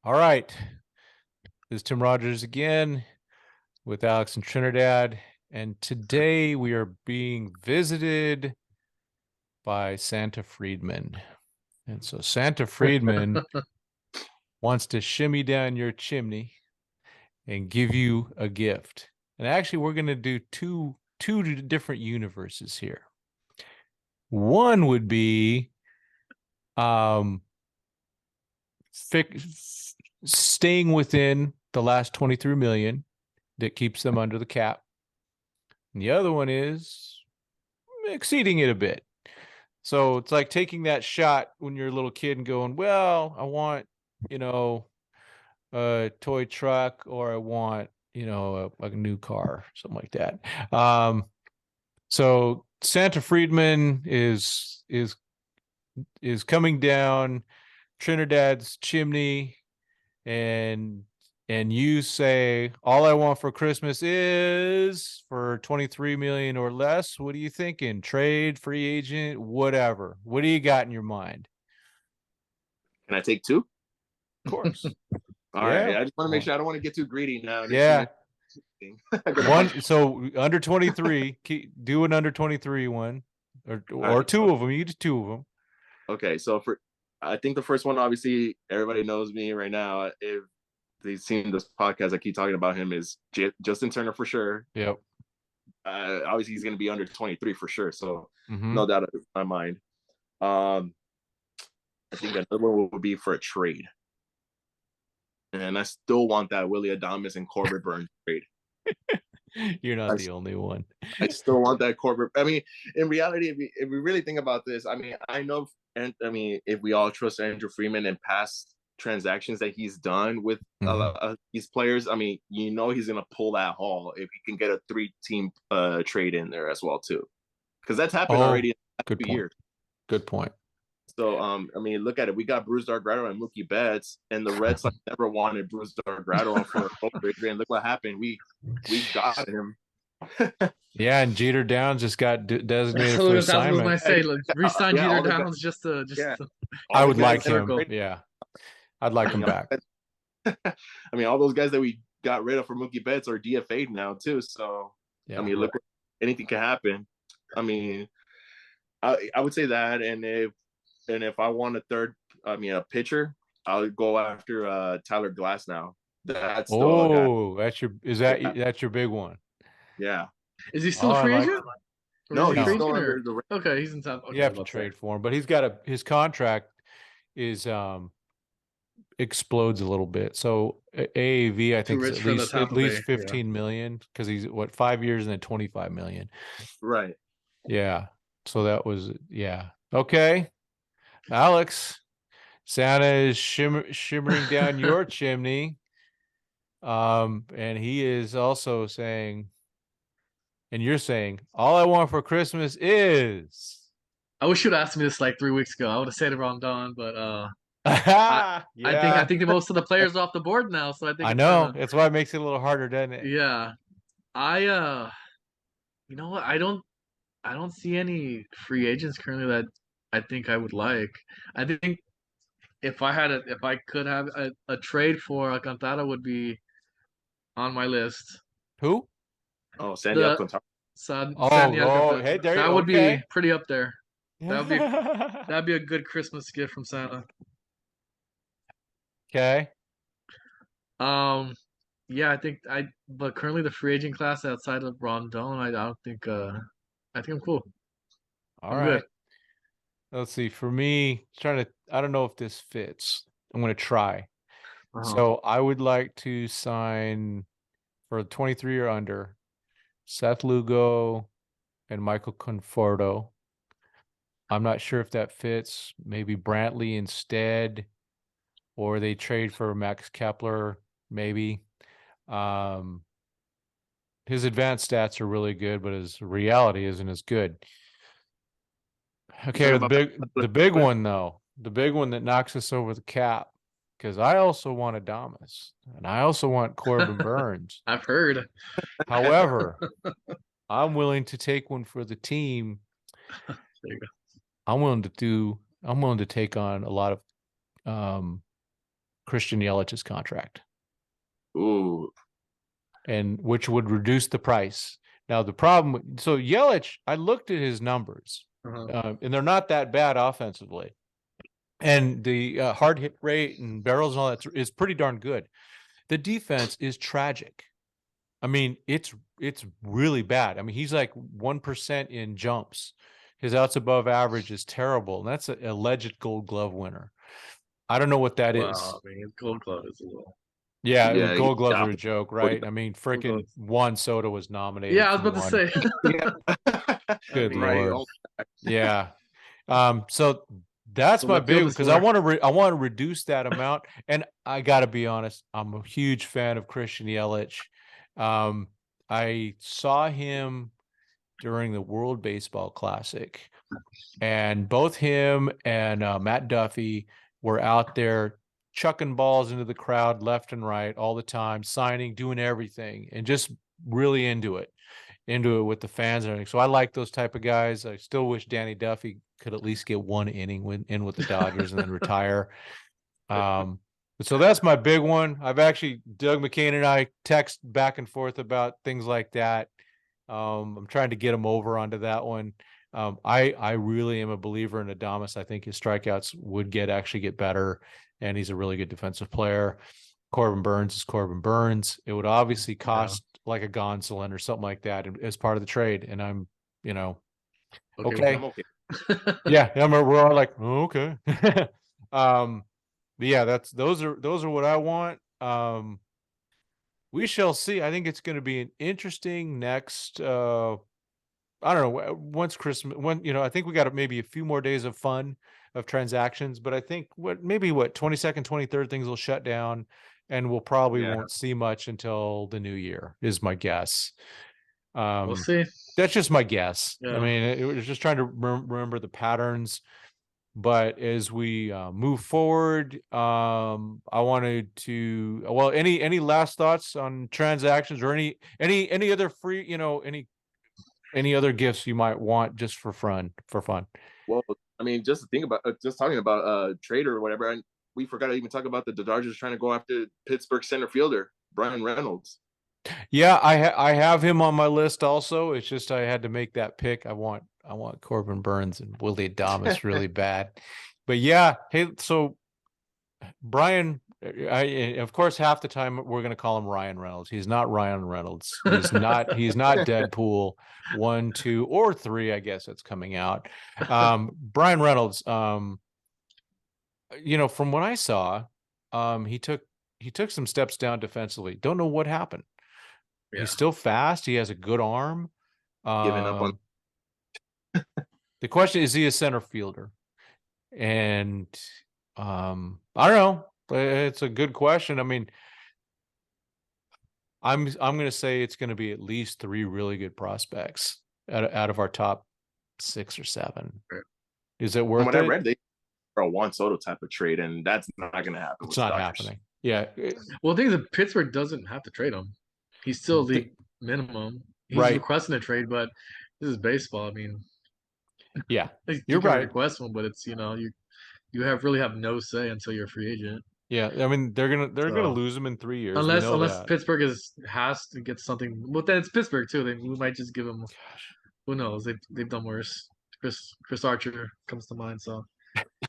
All right. This is Tim Rogers again with Alex and Trinidad. And today we are being visited by Santa Friedman. And so Santa Friedman wants to shimmy down your chimney and give you a gift. And actually, we're going to do two different universes here. One would be um, staying within the last 23 million that keeps them under the cap. And the other one is exceeding it a bit. So it's like taking that shot when you're a little kid and going, well, I want, a toy truck, or I want, a new car, something like that. So Santa Friedman is coming down Trinidad's chimney, and you say, all I want for Christmas is for 23 million or less. What are you thinking? Trade, free agent, whatever. What do you got in your mind? Can I take two? Of course. All Yeah. right. I just want to make sure I don't want to get too greedy now. Yeah. One, so under 23, do an under 23 one, or right, two of them. You do two of them. Okay, so I think the first one, obviously, everybody knows me right now. If they've seen this podcast, I keep talking about him, is Justin Turner for sure. Yep. Obviously, he's going to be under 23 for sure. So Mm-hmm. no doubt in my mind. I think another one would be for a trade. And I still want that Willie Adames and Corbett Burns trade. You're not the only one. I still want that Corbett. I mean, in reality, if we really think about this, I mean, I know, and I mean, if we all trust Andrew Freeman and past transactions that he's done with a lot of these players, I mean, he's going to pull that haul if he can get a 3-team trade in there as well too, because that's happened already in the last 2 years. Good point. So, I mean, look at it. We got Bruce Dargrado and Mookie Betts, and the Red Sox never wanted Bruce Dargrado for a and look what happened. We got him. Yeah, and Jeter Downs just got designated for assignment. That's what I say. Resign Jeter Downs just to. I would like him. Yeah, I'd like him back. I mean, all those guys that we got rid of for Mookie Betts are DFA'd now too. So, yeah, I mean, look, anything can happen. I mean, I would say that, and if I want a pitcher, I'll go after Tyler Glass now. That's that's your big one. Yeah. Is he still a free agent? No, he's still under the. Okay, he's in top. Okay, you have to trade for him, but he's got his contract is explodes a little bit. So AAV, I think, is at least 15 million, because he's 5 years and then 25 million. Right. Yeah. So that was okay. Alex, Santa is shimmering down your chimney. And he is also saying, and you're saying, all I want for Christmas is. I wish you'd asked me this like 3 weeks ago. I would have said it wrong, Don, but I think most of the players are off the board now. So I know that's why it makes it a little harder, doesn't it? Yeah, you know what? I don't see any free agents currently that I think I would like. I think if I could have a trade for Alcantara would be on my list. Who? Oh, Sandy Alcantara. Hey, there that would be pretty up there. That'd be a good Christmas gift from Santa. Okay. Yeah, but currently the free agent class outside of Rondon, I don't think I think I'm cool. All right. Good. Let's see. For me, I don't know if this fits. I'm going to try. So I would like to sign for 23 or under Seth Lugo and Michael Conforto. I'm not sure if that fits. Maybe Brantley instead, or they trade for Max Kepler, maybe. His advanced stats are really good, but his reality isn't as good. Okay, the big one though, the big one that knocks us over the cap, because I also want Adames and I also want Corbin Burns. I've heard. However, I'm willing to take one for the team. There you go. I'm willing to take on a lot of Christian Yelich's contract. Ooh. And which would reduce the price. Now the problem, so Yelich, I looked at his numbers, and they're not that bad offensively, and the hard hit rate and barrels and all that is pretty darn good. The defense is tragic. I mean, it's really bad. I mean, he's like 1% in jumps. His outs above average is terrible, and that's an alleged Gold Glove winner. I don't know what that is. I mean, Gold Glove is a little. Yeah, Gold Gloves are a joke, right? I mean, freaking Juan Soto was nominated. Yeah, I was about to say. Good Right. Lord. Yeah. So that's my big, because I want to reduce that amount. And I got to be honest, I'm a huge fan of Christian Yelich. I saw him during the World Baseball Classic, and both him and Matt Duffy were out there chucking balls into the crowd left and right all the time, signing, doing everything, and just really into it with the fans and everything. So I like those type of guys. I still wish Danny Duffy could at least get one inning in with the Dodgers and then retire. So that's my big one. I've actually, Doug McCain and I text back and forth about things like that. I'm trying to get him over onto that one. I really am a believer in Adames. I think his strikeouts would actually get better, and he's a really good defensive player. Corbin Burns is Corbin Burns. It would obviously cost like a Gonsolin or something like that as part of the trade, and I'm, okay. I'm okay. Yeah, we're all like, oh, okay. But yeah, those are what I want. We shall see. I think it's going to be an interesting next. I don't know, once Christmas, I think we got maybe a few more days of fun of transactions, but I think 22nd, 23rd, things will shut down, and we'll probably won't see much until the new year is my guess. We'll see. That's just my guess. Yeah. I mean, it was just trying to remember the patterns. But as we move forward, I wanted to, any last thoughts on transactions or any other free, any other gifts you might want just for fun? Well, I mean, just talking about trade or whatever, and we forgot to even talk about the Dodgers trying to go after Pittsburgh center fielder Brian Reynolds. Yeah, I have him on my list also. It's just I had to make that pick. I want Corbin Burns and Willie Adames really bad. But yeah, hey, so Brian, of course half the time we're going to call him Ryan Reynolds. He's not Ryan Reynolds. He's not Deadpool 1, 2, or 3, I guess it's coming out. Brian Reynolds, from what I saw, he took some steps down defensively. Don't know what happened. Yeah. He's still fast. He has a good arm. Giving up on. The question is he a center fielder? And I don't know. It's a good question. I mean, I'm going to say it's going to be at least 3 really good prospects out of our top 6 or 7. Is it worth it? From what I read, they are a Juan Soto type of trade, and that's not going to happen. It's not happening. Yeah. Well, the thing is that Pittsburgh doesn't have to trade him. He's still the minimum. He's requesting a trade, but this is baseball. I mean, yeah, you're right. Request one, but it's you really have no say until you're a free agent. Yeah, I mean they're gonna lose him in 3 years unless Pittsburgh has to get something. Well, then it's Pittsburgh too. We might just give him. Who knows? They've done worse. Chris Archer comes to mind. So.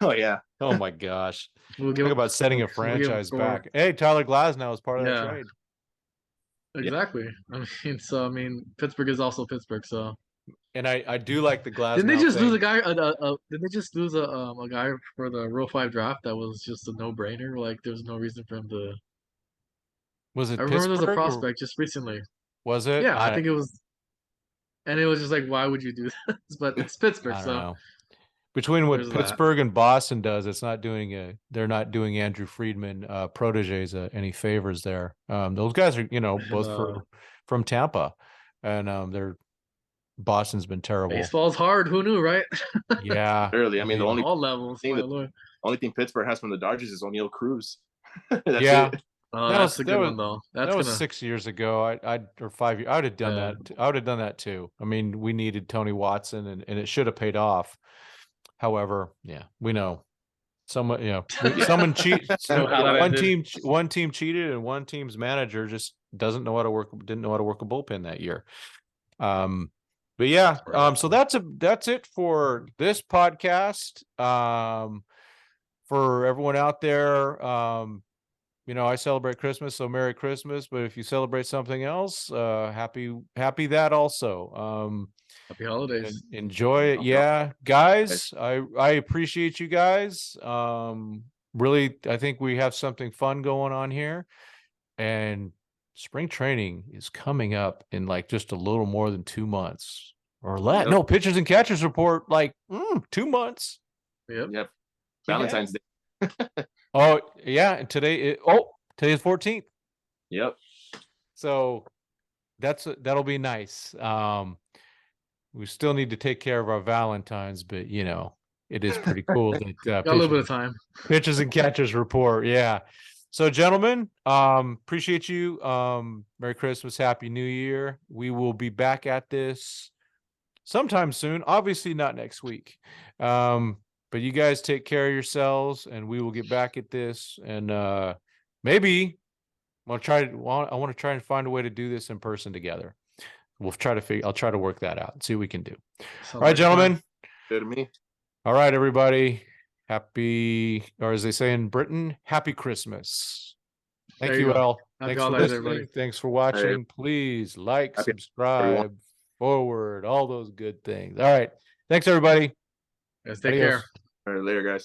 Oh yeah. Oh my gosh. Talk about setting a franchise back. Hey, Tyler Glasnow is part of that trade. Exactly. I mean, Pittsburgh is also Pittsburgh. So. And I do like the Glasnow. Didn't they just lose a guy? Did they just lose a guy for the Rule 5 draft that was just a no-brainer? Like, there's no reason for him to. Was it? I remember there was a prospect just recently. Was it? Yeah, I think it was. And it was just like, why would you do this? But it's Pittsburgh, I don't know. Between what Pittsburgh and Boston does, it's not doing they're not doing Andrew Friedman proteges any favors there. Those guys are, both from Tampa, and Boston's been terrible. Baseball's hard. Who knew, right? Yeah. Early. I mean, the only all levels. Only thing Pittsburgh has from the Dodgers is O'Neal Cruz. That's it. That's a good one though. That was 6 years ago. Or 5 years. I would have done that. I would have done that too. I mean, we needed Tony Watson, and it should have paid off. However, yeah, we know Someone, someone cheat. Know how that ended. One team cheated, and one team's manager just didn't know how to work a bullpen that year. But yeah, so that's it for this podcast. For everyone out there, I celebrate Christmas, so Merry Christmas. But if you celebrate something else, happy that also. Happy holidays. Enjoy it. Yeah, guys, I appreciate you guys. Really, I think we have something fun going on here, and spring training is coming up in like just a little more than 2 months or less. Yep. No, pitchers and catchers report like 2 months. Yep. Valentine's Day. Oh yeah, and today's 14th. Yep. So that'll be nice. We still need to take care of our Valentines, but it is pretty cool that Got a little bit of time. pitchers and catchers report. Yeah. So gentlemen, appreciate you. Merry Christmas, Happy New Year. We will be back at this sometime soon. Obviously not next week. But you guys take care of yourselves, and we will get back at this. And maybe I want to try and find a way to do this in person together. I'll try to work that out and see what we can do. All right, gentlemen. Good to me. All right, everybody. Happy, or as they say in Britain, happy Christmas. Thank you, Al. Thanks for listening. Everybody. Thanks for watching. Please like, subscribe, forward, all those good things. All right. Thanks, everybody. Guys, take care. All right, later, guys.